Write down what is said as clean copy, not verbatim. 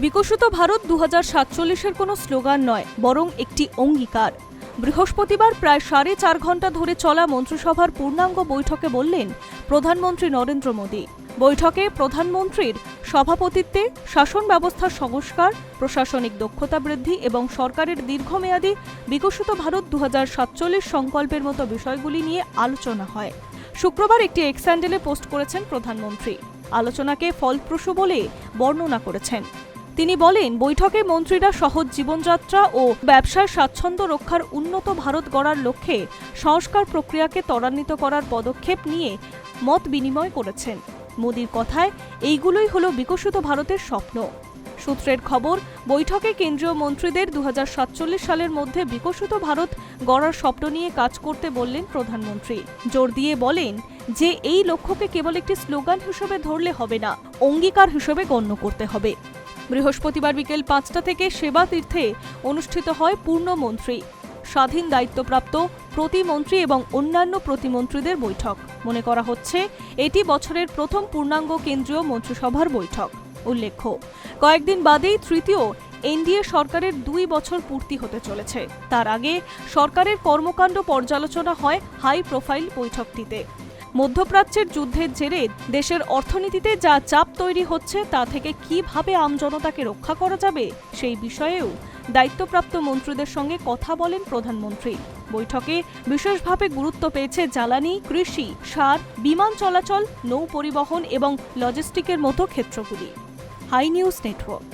বিকশিত ভারত 2047-এর কোনো স্লোগান নয়, বরং একটি অঙ্গীকার। বৃহস্পতিবার প্রায় 4.5 ঘণ্টা ধরে চলা মন্ত্রিসভার পূর্ণাঙ্গ বৈঠকে বললেন প্রধানমন্ত্রী নরেন্দ্র মোদী। বৈঠকে প্রধানমন্ত্রীর সভাপতিত্বে শাসন ব্যবস্থার সংস্কার, প্রশাসনিক দক্ষতা বৃদ্ধি এবং সরকারের দীর্ঘমেয়াদী বিকশিত ভারত 2047 সংকল্পের মতো বিষয়গুলি নিয়ে আলোচনা হয়। শুক্রবার একটি এক্স হ্যান্ডেলে পোস্ট করেছেন প্রধানমন্ত্রী। আলোচনাকে ফলপ্রসূ বলে বর্ণনা করেছেন। তিনি বলেন, বৈঠকে মন্ত্রীরা সহজ জীবনযাত্রা ও ব্যবসায় স্বাচ্ছন্দ্য রক্ষার উন্নত ভারত গড়ার লক্ষ্যে সংস্কার প্রক্রিয়াকে ত্বরান্বিত করার পদক্ষেপ নিয়ে মত বিনিময় করেছেন। মোদির কথায় এইগুলোই হলো বিকশিত ভারতের স্বপ্ন। সূত্রের খবর, বৈঠকে কেন্দ্রীয় মন্ত্রীদের 2047 সালের মধ্যে বিকশিত ভারত গড়ার স্বপ্ন নিয়ে কাজ করতে বললেন প্রধানমন্ত্রী। জোর দিয়ে বলেন যে এই লক্ষ্যকে কেবল একটি স্লোগান হিসেবে ধরলে হবে না, অঙ্গীকার হিসেবে গণ্য করতে হবে। বৃহস্পতিবার বিকেল 5টা থেকে সেবা তীর্থে অনুষ্ঠিত হয় পূর্ণমন্ত্রী, স্বাধীন দায়িত্বপ্রাপ্ত প্রতিমন্ত্রী এবং অন্যান্য প্রতিমন্ত্রীদের বৈঠক। মনে করা হচ্ছে এটি বছরের প্রথম পূর্ণাঙ্গ কেন্দ্রীয় মন্ত্রিসভার বৈঠক। উল্লেখ্য, কয়েকদিন বাদেই তৃতীয় এনডিএ সরকারের 2 বছর পূর্তি হতে চলেছে। তার আগে সরকারের কর্মকাণ্ড পর্যালোচনা হয় হাই প্রোফাইল বৈঠকটিতে। মধ্যপ্রাচ্যের যুদ্ধের জেরে দেশের অর্থনীতিতে যা চাপ তৈরি হচ্ছে তা থেকে কিভাবে আমজনতাকে রক্ষা করা যাবে সেই বিষয়েও দায়িত্বপ্রাপ্ত মন্ত্রীদের সঙ্গে কথা বলেন প্রধানমন্ত্রী। বৈঠকে বিশেষভাবে গুরুত্ব পেয়েছে জ্বালানি, কৃষি, সার, বিমান চলাচল, নৌ পরিবহন এবং লজিস্টিকের মতো ক্ষেত্রগুলি। Hi news network.